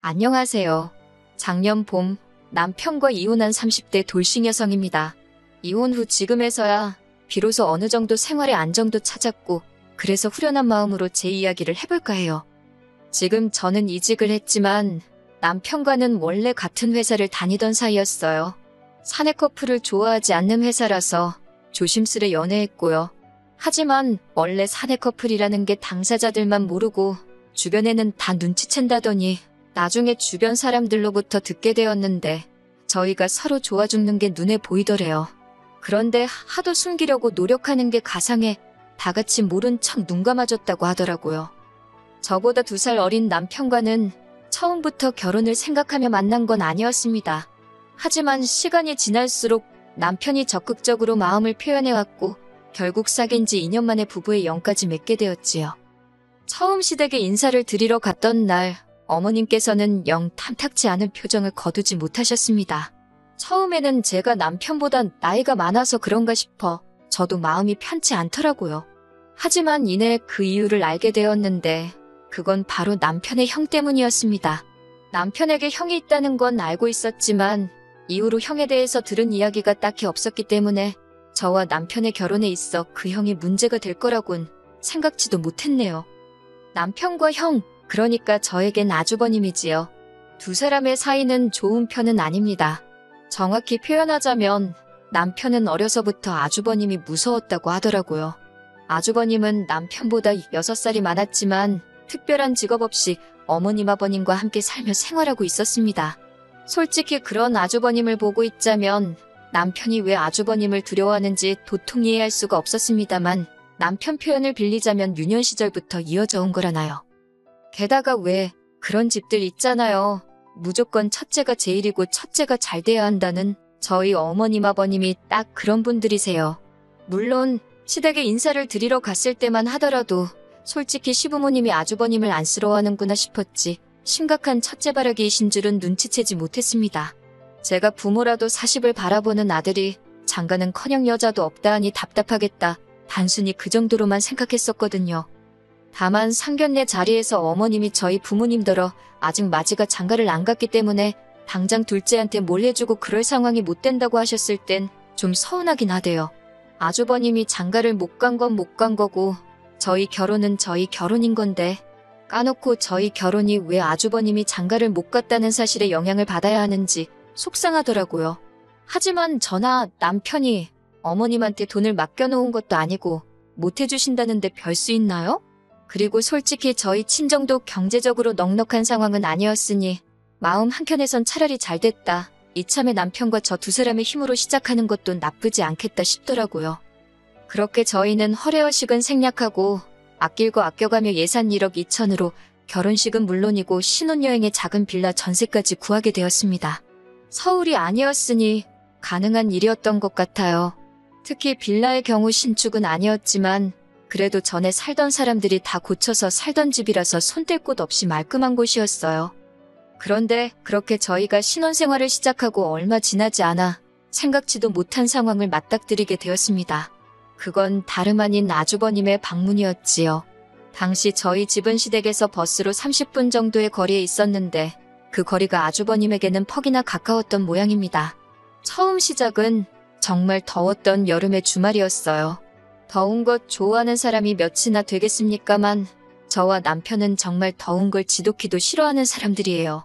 안녕하세요. 작년 봄 남편과 이혼한 30대 돌싱 여성입니다. 이혼 후 지금에서야 비로소 어느 정도 생활의 안정도 찾았고 그래서 후련한 마음으로 제 이야기를 해볼까 해요. 지금 저는 이직을 했지만 남편과는 원래 같은 회사를 다니던 사이였어요. 사내 커플을 좋아하지 않는 회사라서 조심스레 연애했고요. 하지만 원래 사내 커플이라는 게 당사자들만 모르고 주변에는 다 눈치챈다더니 나중에 주변 사람들로부터 듣게 되었는데 저희가 서로 좋아 죽는 게 눈에 보이더래요. 그런데 하도 숨기려고 노력하는 게 가상해 다 같이 모른 척 눈 감아줬다고 하더라고요. 저보다 2살 어린 남편과는 처음부터 결혼을 생각하며 만난 건 아니었습니다. 하지만 시간이 지날수록 남편이 적극적으로 마음을 표현해왔고 결국 사귄 지 2년 만에 부부의 영까지 맺게 되었지요. 처음 시댁에 인사를 드리러 갔던 날 어머님께서는 영 탐탁지 않은 표정을 거두지 못하셨습니다. 처음에는 제가 남편보다 나이가 많아서 그런가 싶어 저도 마음이 편치 않더라고요. 하지만 이내 그 이유를 알게 되었는데 그건 바로 남편의 형 때문이었습니다. 남편에게 형이 있다는 건 알고 있었지만 이후로 형에 대해서 들은 이야기가 딱히 없었기 때문에 저와 남편의 결혼에 있어 그 형이 문제가 될 거라곤 생각지도 못했네요. 남편과 형, 그러니까 저에겐 아주버님이지요. 2사람의 사이는 좋은 편은 아닙니다. 정확히 표현하자면 남편은 어려서부터 아주버님이 무서웠다고 하더라고요. 아주버님은 남편보다 6살이 많았지만 특별한 직업 없이 어머님 아버님과 함께 살며 생활하고 있었습니다. 솔직히 그런 아주버님을 보고 있자면 남편이 왜 아주버님을 두려워하는지 도통 이해할 수가 없었습니다만 남편 표현을 빌리자면 유년 시절부터 이어져 온 거라나요. 게다가 왜 그런 집들 있잖아요. 무조건 첫째가 제일이고 첫째가 잘 돼야 한다는 저희 어머님 아버님이 딱 그런 분들이세요. 물론 시댁에 인사를 드리러 갔을 때만 하더라도 솔직히 시부모님이 아주버님을 안쓰러워하는구나 싶었지 심각한 첫째 바라기이신 줄은 눈치채지 못했습니다. 제가 부모라도 40을 바라보는 아들이 장가는커녕 여자도 없다 하니 답답하겠다. 단순히 그 정도로만 생각했었거든요. 다만 상견례 자리에서 어머님이 저희 부모님더러 아직 맞이가 장가를 안 갔기 때문에 당장 둘째한테 뭘 해주고 그럴 상황이 못 된다고 하셨을 땐 좀 서운하긴 하대요. 아주버님이 장가를 못 간 건 못 간 거고 저희 결혼은 저희 결혼인 건데 까놓고 저희 결혼이 왜 아주버님이 장가를 못 갔다는 사실에 영향을 받아야 하는지 속상하더라고요. 하지만 저나 남편이 어머님한테 돈을 맡겨놓은 것도 아니고 못 해주신다는데 별 수 있나요? 그리고 솔직히 저희 친정도 경제적으로 넉넉한 상황은 아니었으니 마음 한켠에선 차라리 잘 됐다. 이참에 남편과 저 2사람의 힘으로 시작하는 것도 나쁘지 않겠다 싶더라고요. 그렇게 저희는 허례허식은 생략하고 아낄 거 아껴가며 예산 1억 2천으로 결혼식은 물론이고 신혼여행의 작은 빌라 전세까지 구하게 되었습니다. 서울이 아니었으니 가능한 일이었던 것 같아요. 특히 빌라의 경우 신축은 아니었지만 그래도 전에 살던 사람들이 다 고쳐서 살던 집이라서 손댈 곳 없이 말끔한 곳이었어요. 그런데 그렇게 저희가 신혼생활을 시작하고 얼마 지나지 않아 생각지도 못한 상황을 맞닥뜨리게 되었습니다. 그건 다름 아닌 아주버님의 방문이었지요. 당시 저희 집은 시댁에서 버스로 30분 정도의 거리에 있었는데 그 거리가 아주버님에게는 퍽이나 가까웠던 모양입니다. 처음 시작은 정말 더웠던 여름의 주말이었어요. 더운 것 좋아하는 사람이 몇이나 되겠습니까만 저와 남편은 정말 더운 걸 지독히도 싫어하는 사람들이에요.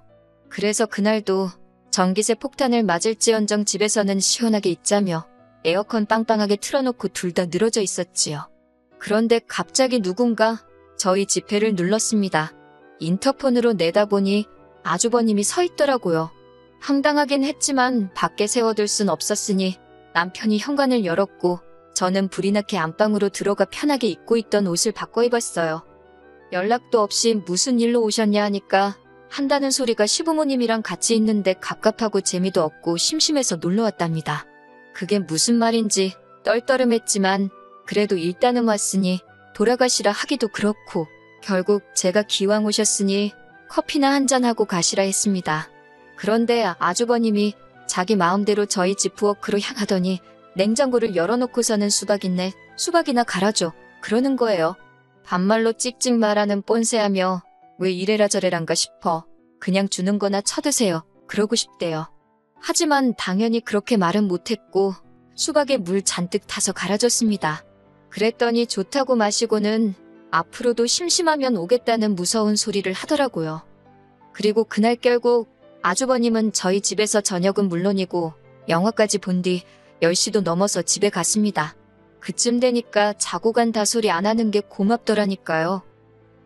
그래서 그날도 전기세 폭탄을 맞을지언정 집에서는 시원하게 있자며 에어컨 빵빵하게 틀어놓고 둘 다 늘어져 있었지요. 그런데 갑자기 누군가 저희 지폐를 눌렀습니다. 인터폰으로 내다보니 아주버님이 서 있더라고요. 황당하긴 했지만 밖에 세워둘 순 없었으니 남편이 현관을 열었고 저는 불이 나게 안방으로 들어가 편하게 입고 있던 옷을 바꿔 입었어요. 연락도 없이 무슨 일로 오셨냐 하니까 한다는 소리가 시부모님이랑 같이 있는데 갑갑하고 재미도 없고 심심해서 놀러왔답니다. 그게 무슨 말인지 떨떠름했지만 그래도 일단은 왔으니 돌아가시라 하기도 그렇고 결국 제가 기왕 오셨으니 커피나 한잔하고 가시라 했습니다. 그런데 아주버님이 자기 마음대로 저희 집 부엌으로 향하더니 냉장고를 열어놓고서는 수박이나 갈아줘 그러는 거예요. 반말로 찍찍 말하는 뻔세하며 왜 이래라 저래란가 싶어 그냥 주는 거나 쳐드세요. 그러고 싶대요. 하지만 당연히 그렇게 말은 못했고 수박에 물 잔뜩 타서 갈아줬습니다. 그랬더니 좋다고 마시고는 앞으로도 심심하면 오겠다는 무서운 소리를 하더라고요. 그리고 그날 결국 아주버님은 저희 집에서 저녁은 물론이고 영화까지 본 뒤 10시도 넘어서 집에 갔습니다. 그쯤 되니까 자고 간다 소리 안 하는 게 고맙더라니까요.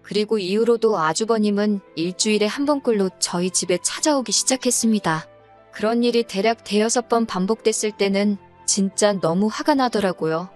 그리고 이후로도 아주버님은 일주일에 한 번꼴로 저희 집에 찾아오기 시작했습니다. 그런 일이 대략 대여섯 번 반복됐을 때는 진짜 너무 화가 나더라고요.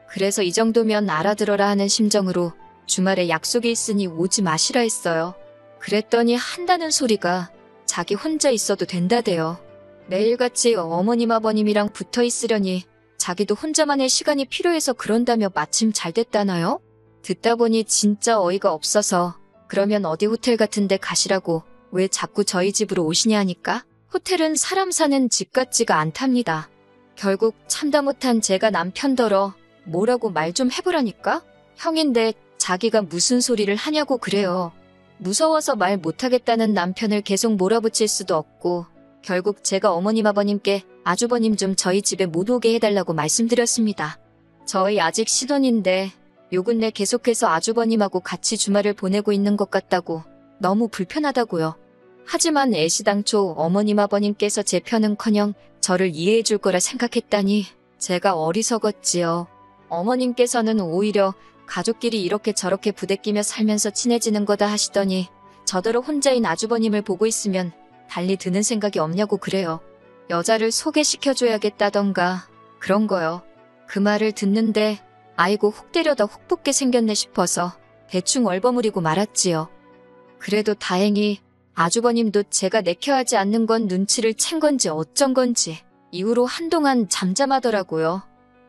그래서 이 정도면 알아들어라 하는 심정으로 주말에 약속이 있으니 오지 마시라 했어요. 그랬더니 한다는 소리가 자기 혼자 있어도 된다대요. 매일같이 어머님 아버님이랑 붙어 있으려니 자기도 혼자만의 시간이 필요해서 그런다며 마침 잘 됐다나요? 듣다 보니 진짜 어이가 없어서 그러면 어디 호텔 같은 데 가시라고 왜 자꾸 저희 집으로 오시냐 하니까 호텔은 사람 사는 집 같지가 않답니다. 결국 참다 못한 제가 남편더러 뭐라고 말 좀 해보라니까? 형인데 자기가 무슨 소리를 하냐고 그래요. 무서워서 말 못하겠다는 남편을 계속 몰아붙일 수도 없고 결국 제가 어머님 아버님께 아주버님 좀 저희 집에 못 오게 해달라고 말씀드렸습니다. 저희 아직 신혼인데 요 근래 계속해서 아주버님하고 같이 주말을 보내고 있는 것 같다고 너무 불편하다고요. 하지만 애시당초 어머님 아버님께서 제 편은커녕 저를 이해해 줄 거라 생각했다니 제가 어리석었지요. 어머님께서는 오히려 가족끼리 이렇게 저렇게 부대끼며 살면서 친해지는 거다 하시더니 저더러 혼자인 아주버님을 보고 있으면 달리 드는 생각이 없냐고 그래요. 여자를 소개시켜줘야겠다던가 그런 거요. 그 말을 듣는데 아이고 혹 때려다 혹 붙게 생겼네 싶어서 대충 얼버무리고 말았지요. 그래도 다행히 아주버님도 제가 내켜하지 않는 건 눈치를 챈 건지 어쩐 건지 이후로 한동안 잠잠하더라고요.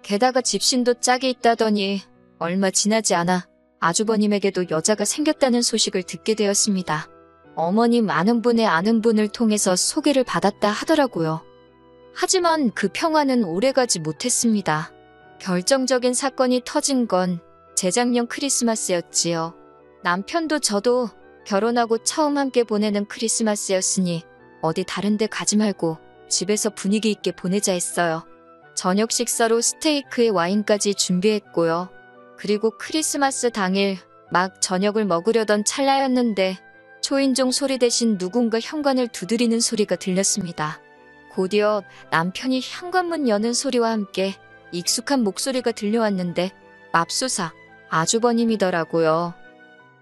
게다가 집신도 짝이 있다더니 얼마 지나지 않아 아주버님에게도 여자가 생겼다는 소식을 듣게 되었습니다. 어머님 아는 분의 아는 분을 통해서 소개를 받았다 하더라고요. 하지만 그 평화는 오래가지 못했습니다. 결정적인 사건이 터진 건 재작년 크리스마스였지요. 남편도 저도 결혼하고 처음 함께 보내는 크리스마스였으니 어디 다른 데 가지 말고 집에서 분위기 있게 보내자 했어요. 저녁 식사로 스테이크에 와인까지 준비했고요. 그리고 크리스마스 당일 막 저녁을 먹으려던 찰나였는데 초인종 소리 대신 누군가 현관을 두드리는 소리가 들렸습니다. 곧이어 남편이 현관문 여는 소리와 함께 익숙한 목소리가 들려왔는데 맙소사 아주버님이더라고요.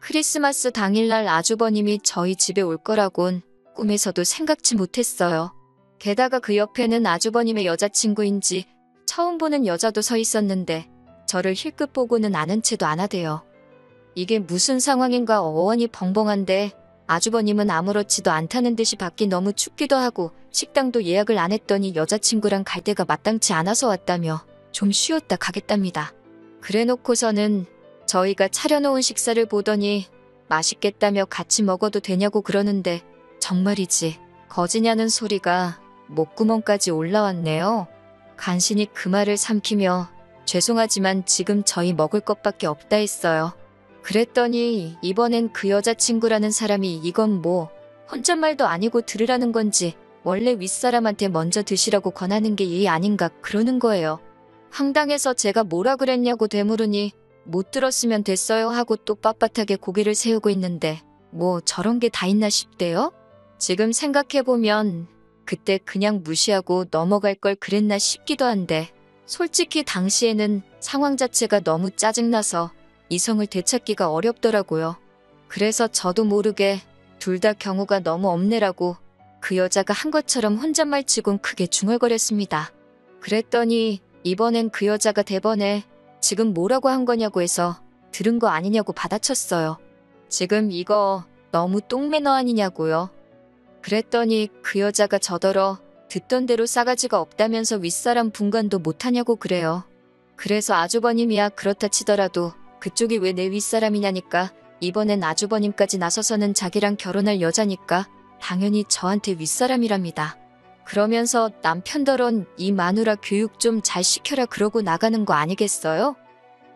크리스마스 당일날 아주버님이 저희 집에 올 거라곤 꿈에서도 생각지 못했어요. 게다가 그 옆에는 아주버님의 여자친구인지 처음 보는 여자도 서 있었는데 저를 힐끗 보고는 아는 채도 안 하대요. 이게 무슨 상황인가 어원이 벙벙한데 아주버님은 아무렇지도 않다는 듯이 밖이 너무 춥기도 하고 식당도 예약을 안 했더니 여자친구랑 갈 데가 마땅치 않아서 왔다며 좀 쉬었다 가겠답니다. 그래놓고서는 저희가 차려놓은 식사를 보더니 맛있겠다며 같이 먹어도 되냐고 그러는데 정말이지 거지냐는 소리가 목구멍까지 올라왔네요. 간신히 그 말을 삼키며 죄송하지만 지금 저희 먹을 것밖에 없다 했어요. 그랬더니 이번엔 그 여자친구라는 사람이 이건 뭐 혼잣말도 아니고 들으라는 건지 원래 윗사람한테 먼저 드시라고 권하는 게 예의 아닌가 그러는 거예요. 황당해서 제가 뭐라 그랬냐고 되물으니 못 들었으면 됐어요 하고 또 빳빳하게 고개를 세우고 있는데 뭐 저런 게 다 있나 싶대요. 지금 생각해보면 그때 그냥 무시하고 넘어갈 걸 그랬나 싶기도 한데 솔직히 당시에는 상황 자체가 너무 짜증나서 이성을 되찾기가 어렵더라고요. 그래서 저도 모르게 둘 다 경우가 너무 없네라고 그 여자가 한 것처럼 혼잣말 치곤 크게 중얼거렸습니다. 그랬더니 이번엔 그 여자가 대번에 지금 뭐라고 한 거냐고 해서 들은 거 아니냐고 받아쳤어요. 지금 이거 너무 똥매너 아니냐고요. 그랬더니 그 여자가 저더러 듣던 대로 싸가지가 없다면서 윗사람 분간도 못하냐고 그래요. 그래서 아주버님이야 그렇다 치더라도 그쪽이 왜 내 윗사람이냐니까 이번엔 아주버님까지 나서서는 자기랑 결혼할 여자니까 당연히 저한테 윗사람이랍니다. 그러면서 남편더런 이 마누라 교육 좀 잘 시켜라 그러고 나가는 거 아니겠어요?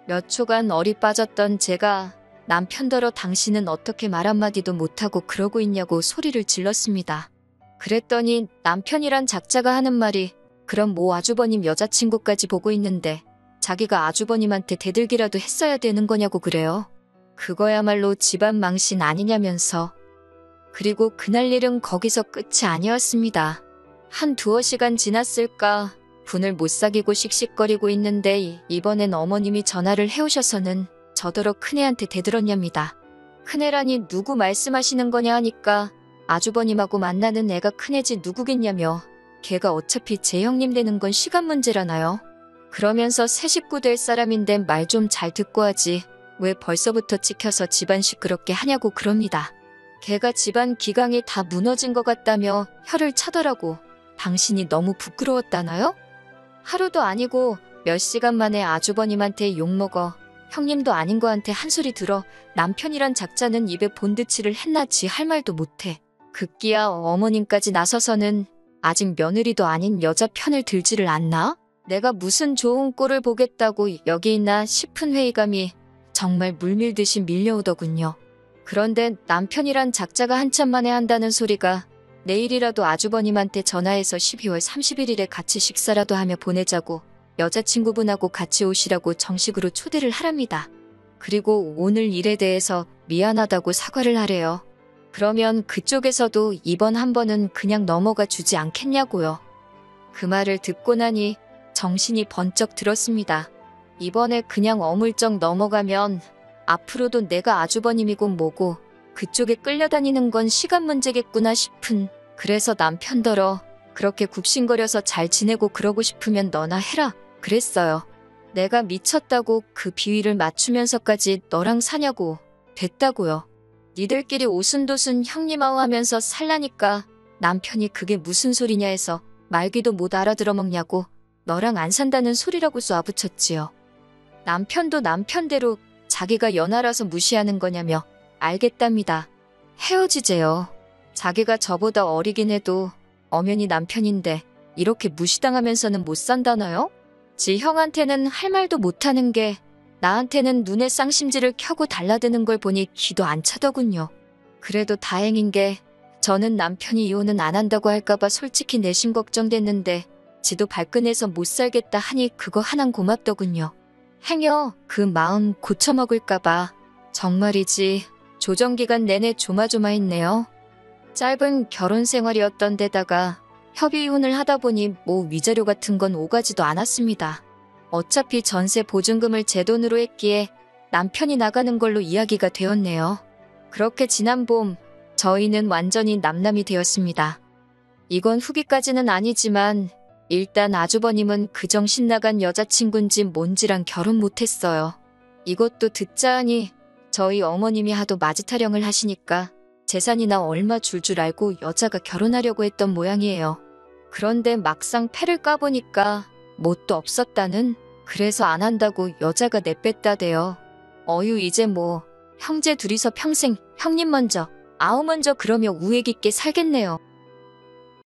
몇 초간 얼이 빠졌던 제가 남편더러 당신은 어떻게 말 한마디도 못하고 그러고 있냐고 소리를 질렀습니다. 그랬더니 남편이란 작자가 하는 말이 그럼 뭐 아주버님 여자친구까지 보고 있는데 자기가 아주버님한테 대들기라도 했어야 되는 거냐고 그래요. 그거야말로 집안 망신 아니냐면서. 그리고 그날 일은 거기서 끝이 아니었습니다. 한 두어 시간 지났을까 분을 못 사귀고 씩씩거리고 있는데 이번엔 어머님이 전화를 해오셔서는 저더러 큰애한테 대들었냐입니다. 큰애라니 누구 말씀하시는 거냐 하니까 아주버님하고 만나는 애가 큰애지 누구겠냐며 걔가 어차피 제 형님 되는 건 시간 문제라나요. 그러면서 새 식구 될 사람인데 말 좀 잘 듣고 하지 왜 벌써부터 찍혀서 집안 시끄럽게 하냐고 그럽니다. 걔가 집안 기강이 다 무너진 것 같다며 혀를 차더라고. 당신이 너무 부끄러웠다나요? 하루도 아니고 몇 시간 만에 아주버님한테 욕먹어 형님도 아닌 거한테 한 소리 들어 남편이란 작자는 입에 본드칠을 했나 지 할 말도 못해. 급기야 어머님까지 나서서는 아직 며느리도 아닌 여자 편을 들지를 않나? 내가 무슨 좋은 꼴을 보겠다고 여기 있나 싶은 회의감이 정말 물밀듯이 밀려오더군요. 그런데 남편이란 작자가 한참 만에 한다는 소리가 내일이라도 아주버님한테 전화해서 12월 31일에 같이 식사라도 하며 보내자고 여자친구분하고 같이 오시라고 정식으로 초대를 하랍니다. 그리고 오늘 일에 대해서 미안하다고 사과를 하래요. 그러면 그쪽에서도 이번 한 번은 그냥 넘어가 주지 않겠냐고요. 그 말을 듣고 나니 정신이 번쩍 들었습니다. 이번에 그냥 어물쩍 넘어가면 앞으로도 내가 아주버님이고 뭐고 그쪽에 끌려다니는 건 시간 문제겠구나 싶은. 그래서 남편더러 그렇게 굽신거려서 잘 지내고 그러고 싶으면 너나 해라 그랬어요. 내가 미쳤다고 그 비위를 맞추면서까지 너랑 사냐고. 됐다고요. 니들끼리 오순도순 형님아우 하면서 살라니까 남편이 그게 무슨 소리냐 해서 말귀도 못 알아들어 먹냐고 너랑 안 산다는 소리라고 쏘아붙였지요. 남편도 남편대로 자기가 연하라서 무시하는 거냐며 알겠답니다. 헤어지재요. 자기가 저보다 어리긴 해도 엄연히 남편인데 이렇게 무시당하면서는 못 산다나요? 지 형한테는 할 말도 못하는 게 나한테는 눈에 쌍심지를 켜고 달라드는 걸 보니 기도 안 차더군요. 그래도 다행인 게 저는 남편이 이혼은 안 한다고 할까봐 솔직히 내심 걱정됐는데 지도 발끈해서 못 살겠다 하니 그거 하나는 고맙더군요. 행여 그 마음 고쳐먹을까봐. 정말이지 조정기간 내내 조마조마했네요. 짧은 결혼 생활이었던 데다가 협의 이혼을 하다 보니 뭐 위자료 같은 건 오가지도 않았습니다. 어차피 전세 보증금을 제 돈으로 했기에 남편이 나가는 걸로 이야기가 되었네요. 그렇게 지난 봄 저희는 완전히 남남이 되었습니다. 이건 후기까지는 아니지만 일단 아주버님은 그 정신 나간 여자친구인지 뭔지랑 결혼 못했어요. 이것도 듣자 하니 저희 어머님이 하도 마지타령을 하시니까 재산이나 얼마 줄 줄 알고 여자가 결혼하려고 했던 모양이에요. 그런데 막상 패를 까보니까 뭣도 없었다는. 그래서 안 한다고 여자가 내뺐다대요. 어휴 이제 형제 둘이서 평생 형님 먼저 아우 먼저 그러며 우애 깊게 살겠네요.